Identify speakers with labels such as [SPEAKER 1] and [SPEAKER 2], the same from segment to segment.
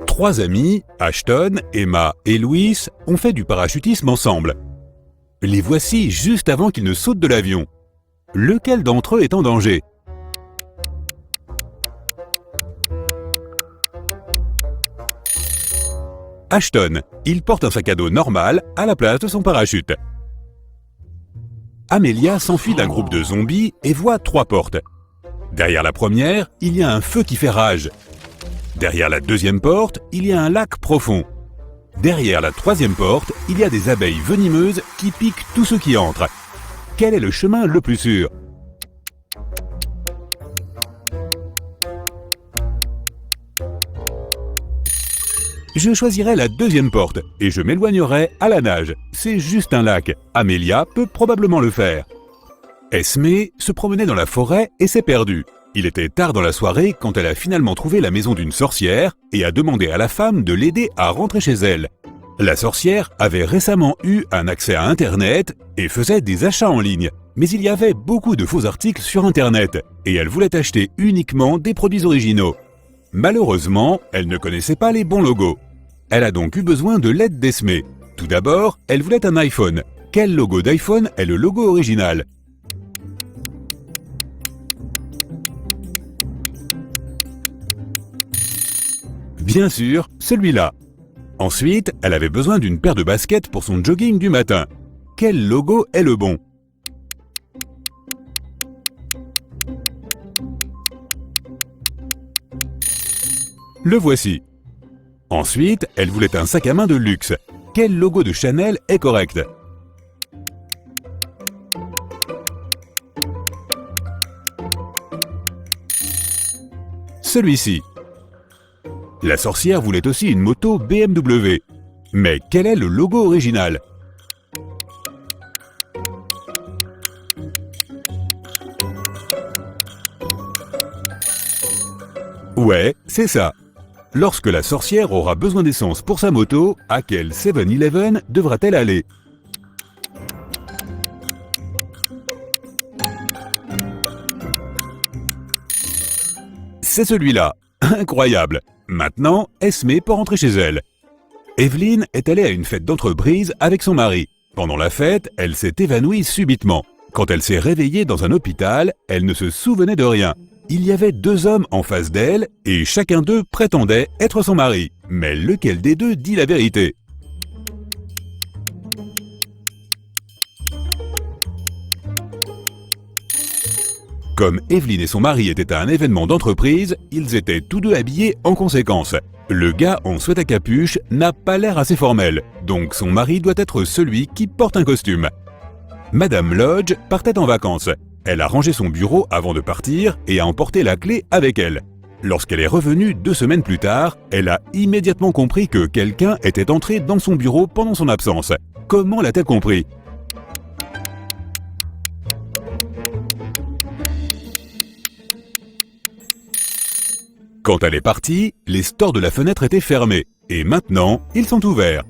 [SPEAKER 1] Trois amis, Ashton, Emma et Louis, ont fait du parachutisme ensemble. Les voici juste avant qu'ils ne sautent de l'avion. Lequel d'entre eux est en danger? Ashton, il porte un sac à dos normal à la place de son parachute. Amelia s'enfuit d'un groupe de zombies et voit trois portes. Derrière la première, il y a un feu qui fait rage. Derrière la deuxième porte, il y a un lac profond. Derrière la troisième porte, il y a des abeilles venimeuses qui piquent tous ceux qui entrent. Quel est le chemin le plus sûr? Je choisirais la deuxième porte et je m'éloignerais à la nage. C'est juste un lac. Amelia peut probablement le faire. Esmée se promenait dans la forêt et s'est perdue. Il était tard dans la soirée quand elle a finalement trouvé la maison d'une sorcière et a demandé à la femme de l'aider à rentrer chez elle. La sorcière avait récemment eu un accès à Internet et faisait des achats en ligne. Mais il y avait beaucoup de faux articles sur Internet et elle voulait acheter uniquement des produits originaux. Malheureusement, elle ne connaissait pas les bons logos. Elle a donc eu besoin de l'aide d'Esmée. Tout d'abord, elle voulait un iPhone. Quel logo d'iPhone est le logo original? Bien sûr, celui-là. Ensuite, elle avait besoin d'une paire de baskets pour son jogging du matin. Quel logo est le bon? Le voici. Ensuite, elle voulait un sac à main de luxe. Quel logo de Chanel est correct? Celui-ci. La sorcière voulait aussi une moto BMW. Mais quel est le logo original? Ouais, c'est ça. Lorsque la sorcière aura besoin d'essence pour sa moto, à quel 7-Eleven devra-t-elle aller? C'est celui-là. Incroyable. Maintenant, Esmée peut rentrer chez elle. Evelyne est allée à une fête d'entreprise avec son mari. Pendant la fête, elle s'est évanouie subitement. Quand elle s'est réveillée dans un hôpital, elle ne se souvenait de rien. Il y avait deux hommes en face d'elle et chacun d'eux prétendait être son mari. Mais lequel des deux dit la vérité? Comme Evelyne et son mari étaient à un événement d'entreprise, ils étaient tous deux habillés en conséquence. Le gars en sweat à capuche n'a pas l'air assez formel, donc son mari doit être celui qui porte un costume. Madame Lodge partait en vacances. Elle a rangé son bureau avant de partir et a emporté la clé avec elle. Lorsqu'elle est revenue 2 semaines plus tard, elle a immédiatement compris que quelqu'un était entré dans son bureau pendant son absence. Comment l'a-t-elle compris? Quand elle est partie, les stores de la fenêtre étaient fermés et maintenant, ils sont ouverts.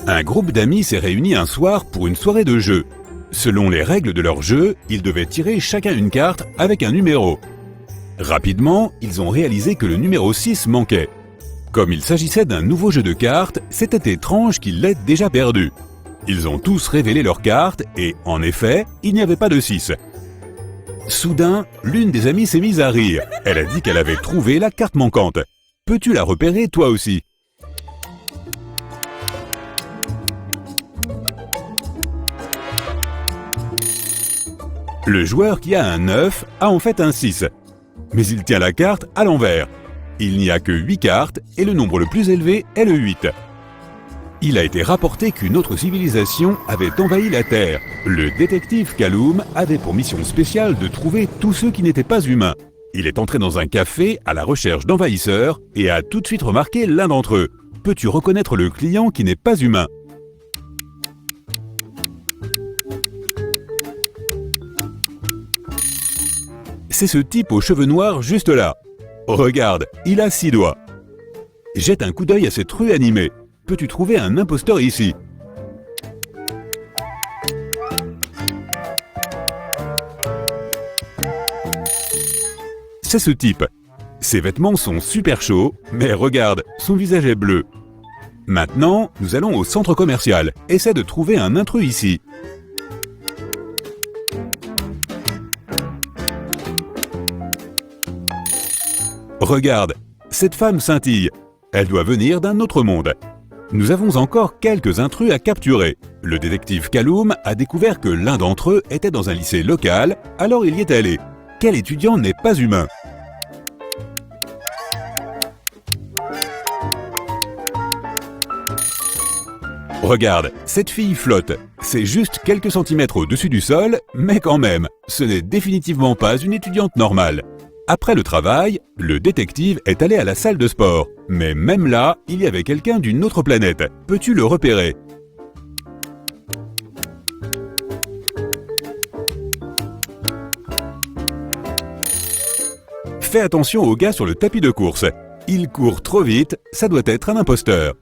[SPEAKER 1] Un groupe d'amis s'est réuni un soir pour une soirée de jeu. Selon les règles de leur jeu, ils devaient tirer chacun une carte avec un numéro. Rapidement, ils ont réalisé que le numéro 6 manquait. Comme il s'agissait d'un nouveau jeu de cartes, c'était étrange qu'ils l'aient déjà perdu. Ils ont tous révélé leurs cartes et, en effet, il n'y avait pas de 6. Soudain, l'une des amies s'est mise à rire. Elle a dit qu'elle avait trouvé la carte manquante. Peux-tu la repérer toi aussi? Le joueur qui a un 9 a en fait un 6. Mais il tient la carte à l'envers. Il n'y a que 8 cartes et le nombre le plus élevé est le 8. Il a été rapporté qu'une autre civilisation avait envahi la Terre. Le détective Callum avait pour mission spéciale de trouver tous ceux qui n'étaient pas humains. Il est entré dans un café à la recherche d'envahisseurs et a tout de suite remarqué l'un d'entre eux. Peux-tu reconnaître le client qui n'est pas humain? C'est ce type aux cheveux noirs juste là. Regarde, il a 6 doigts. Jette un coup d'œil à cette rue animée. Peux-tu trouver un imposteur ici? C'est ce type. Ses vêtements sont super chauds, mais regarde, son visage est bleu. Maintenant, nous allons au centre commercial. Essaie de trouver un intrus ici. Regarde, cette femme scintille. Elle doit venir d'un autre monde. Nous avons encore quelques intrus à capturer. Le détective Callum a découvert que l'un d'entre eux était dans un lycée local, alors il y est allé. Quel étudiant n'est pas humain? Regarde, cette fille flotte. C'est juste quelques centimètres au-dessus du sol, mais quand même, ce n'est définitivement pas une étudiante normale. Après le travail, le détective est allé à la salle de sport. Mais même là, il y avait quelqu'un d'une autre planète. Peux-tu le repérer? Fais attention au gars sur le tapis de course. Il court trop vite, ça doit être un imposteur.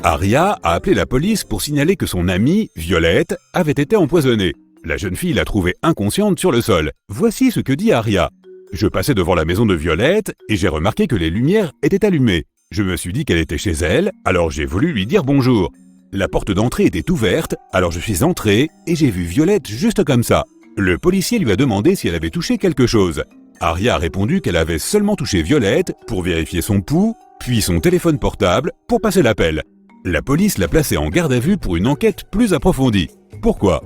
[SPEAKER 1] Aria a appelé la police pour signaler que son amie, Violette, avait été empoisonnée. La jeune fille l'a trouvée inconsciente sur le sol. Voici ce que dit Aria. Je passais devant la maison de Violette et j'ai remarqué que les lumières étaient allumées. Je me suis dit qu'elle était chez elle, alors j'ai voulu lui dire bonjour. La porte d'entrée était ouverte, alors je suis entré et j'ai vu Violette juste comme ça. Le policier lui a demandé si elle avait touché quelque chose. Aria a répondu qu'elle avait seulement touché Violette pour vérifier son pouls, puis son téléphone portable pour passer l'appel. La police l'a placée en garde à vue pour une enquête plus approfondie. Pourquoi ?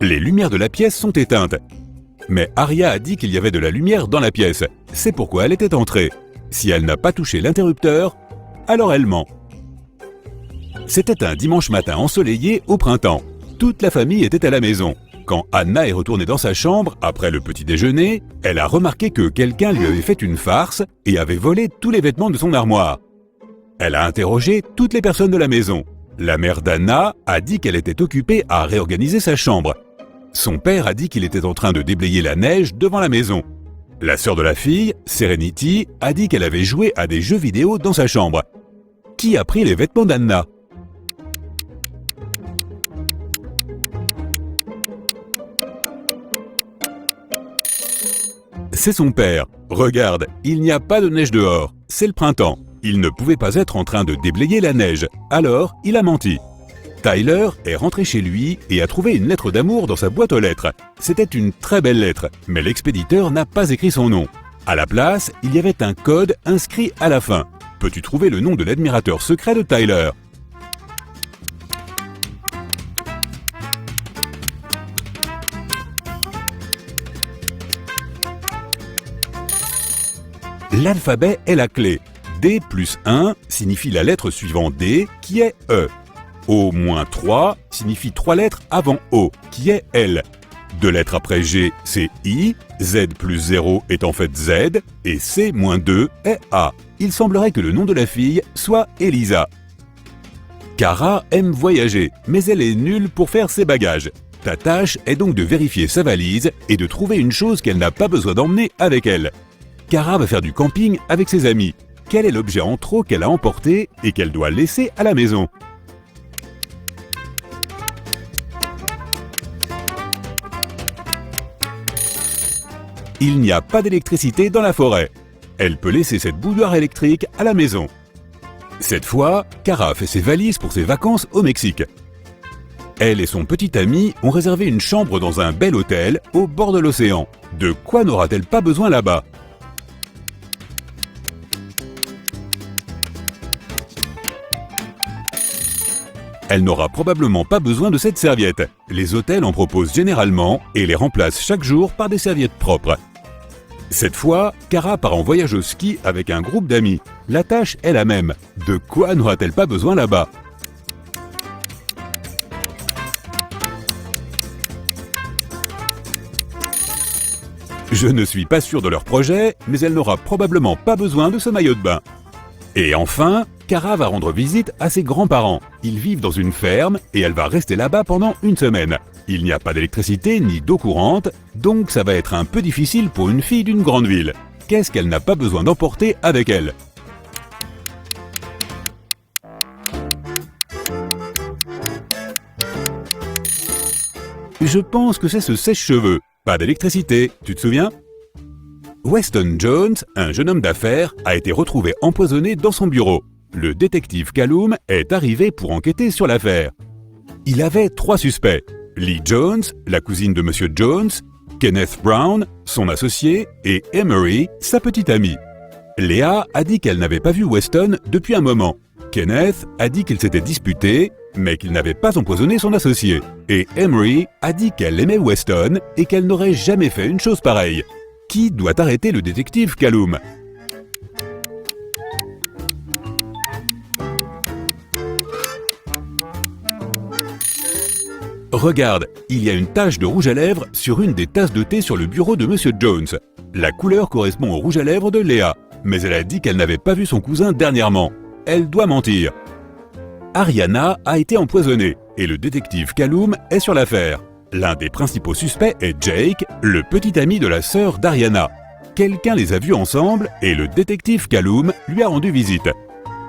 [SPEAKER 1] Les lumières de la pièce sont éteintes. Mais Aria a dit qu'il y avait de la lumière dans la pièce. C'est pourquoi elle était entrée. Si elle n'a pas touché l'interrupteur, alors elle ment. C'était un dimanche matin ensoleillé au printemps. Toute la famille était à la maison. Quand Anna est retournée dans sa chambre, après le petit déjeuner, elle a remarqué que quelqu'un lui avait fait une farce et avait volé tous les vêtements de son armoire. Elle a interrogé toutes les personnes de la maison. La mère d'Anna a dit qu'elle était occupée à réorganiser sa chambre. Son père a dit qu'il était en train de déblayer la neige devant la maison. La sœur de la fille, Serenity, a dit qu'elle avait joué à des jeux vidéo dans sa chambre. Qui a pris les vêtements d'Anna ? C'est son père. Regarde, il n'y a pas de neige dehors. C'est le printemps. Il ne pouvait pas être en train de déblayer la neige. Alors, il a menti. Tyler est rentré chez lui et a trouvé une lettre d'amour dans sa boîte aux lettres. C'était une très belle lettre, mais l'expéditeur n'a pas écrit son nom. À la place, il y avait un code inscrit à la fin. Peux-tu trouver le nom de l'admirateur secret de Tyler ? L'alphabet est la clé. D plus 1 signifie la lettre suivant D, qui est E. O-3 signifie 3 lettres avant O, qui est L. 2 lettres après G, c'est I. Z plus 0 est en fait Z. Et C-2 est A. Il semblerait que le nom de la fille soit Elisa. Kara aime voyager, mais elle est nulle pour faire ses bagages. Ta tâche est donc de vérifier sa valise et de trouver une chose qu'elle n'a pas besoin d'emmener avec elle. Kara va faire du camping avec ses amis. Quel est l'objet en trop qu'elle a emporté et qu'elle doit laisser à la maison ? Il n'y a pas d'électricité dans la forêt. Elle peut laisser cette bouilloire électrique à la maison. Cette fois, Kara fait ses valises pour ses vacances au Mexique. Elle et son petit ami ont réservé une chambre dans un bel hôtel au bord de l'océan. De quoi n'aura-t-elle pas besoin là-bas ? Elle n'aura probablement pas besoin de cette serviette. Les hôtels en proposent généralement et les remplacent chaque jour par des serviettes propres. Cette fois, Kara part en voyage au ski avec un groupe d'amis. La tâche est la même. De quoi n'aura-t-elle pas besoin là-bas ? Je ne suis pas sûr de leur projet, mais elle n'aura probablement pas besoin de ce maillot de bain. Et enfin, Kara va rendre visite à ses grands-parents. Ils vivent dans une ferme et elle va rester là-bas pendant une semaine. Il n'y a pas d'électricité ni d'eau courante, donc ça va être un peu difficile pour une fille d'une grande ville. Qu'est-ce qu'elle n'a pas besoin d'emporter avec elle ? Je pense que c'est ce sèche-cheveux. Pas d'électricité, tu te souviens? Weston Jones, un jeune homme d'affaires, a été retrouvé empoisonné dans son bureau. Le détective Callum est arrivé pour enquêter sur l'affaire. Il avait 3 suspects. Lee Jones, la cousine de Monsieur Jones, Kenneth Brown, son associé, et Emery, sa petite amie. Léa a dit qu'elle n'avait pas vu Weston depuis un moment. Kenneth a dit qu'ils s'étaient disputés, mais qu'il n'avait pas empoisonné son associé. Et Emery a dit qu'elle aimait Weston et qu'elle n'aurait jamais fait une chose pareille. Qui doit arrêter le détective Callum? Regarde, il y a une tache de rouge à lèvres sur une des tasses de thé sur le bureau de Monsieur Jones. La couleur correspond au rouge à lèvres de Léa, mais elle a dit qu'elle n'avait pas vu son cousin dernièrement. Elle doit mentir. Ariana a été empoisonnée et le détective Callum est sur l'affaire. L'un des principaux suspects est Jake, le petit ami de la sœur d'Ariana. Quelqu'un les a vus ensemble et le détective Callum lui a rendu visite.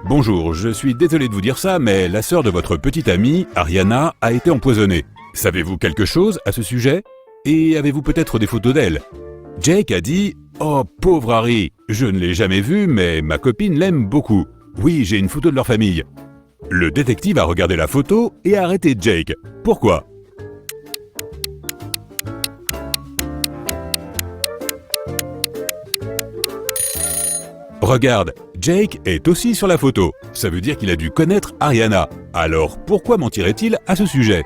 [SPEAKER 1] Bonjour, je suis désolé de vous dire ça, mais la sœur de votre petite amie, Ariana, a été empoisonnée. Savez-vous quelque chose à ce sujet? Et avez-vous peut-être des photos d'elle? Jake a dit « Oh, pauvre Harry, je ne l'ai jamais vue, mais ma copine l'aime beaucoup. Oui, j'ai une photo de leur famille. » Le détective a regardé la photo et a arrêté Jake. Pourquoi? Regarde, Jake est aussi sur la photo. Ça veut dire qu'il a dû connaître Ariana. Alors pourquoi mentirait-il à ce sujet?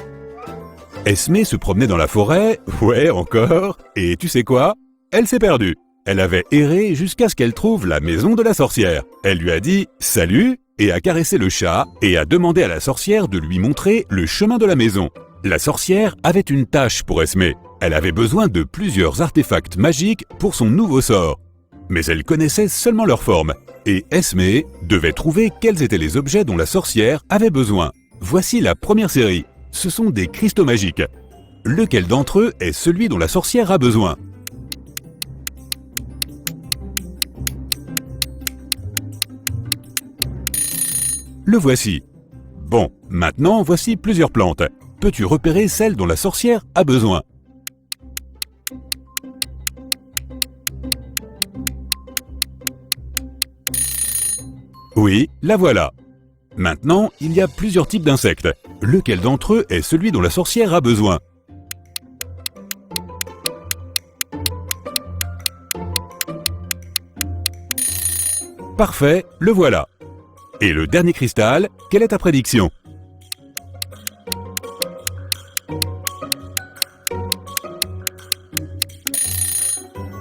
[SPEAKER 1] Esmé se promenait dans la forêt, ouais encore, et tu sais quoi? Elle s'est perdue. Elle avait erré jusqu'à ce qu'elle trouve la maison de la sorcière. Elle lui a dit « Salut » et a caressé le chat et a demandé à la sorcière de lui montrer le chemin de la maison. La sorcière avait une tâche pour Esmé. Elle avait besoin de plusieurs artefacts magiques pour son nouveau sort. Mais elle connaissait seulement leur forme, et Esmé devait trouver quels étaient les objets dont la sorcière avait besoin. Voici la première série. Ce sont des cristaux magiques. Lequel d'entre eux est celui dont la sorcière a besoin? Le voici. Bon, maintenant voici plusieurs plantes. Peux-tu repérer celle dont la sorcière a besoin? Oui, la voilà. Maintenant, il y a plusieurs types d'insectes. Lequel d'entre eux est celui dont la sorcière a besoin? Parfait, le voilà. Et le dernier cristal, quelle est ta prédiction?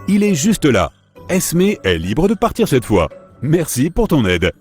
[SPEAKER 1] Il est juste là. Esmé est libre de partir cette fois. Merci pour ton aide.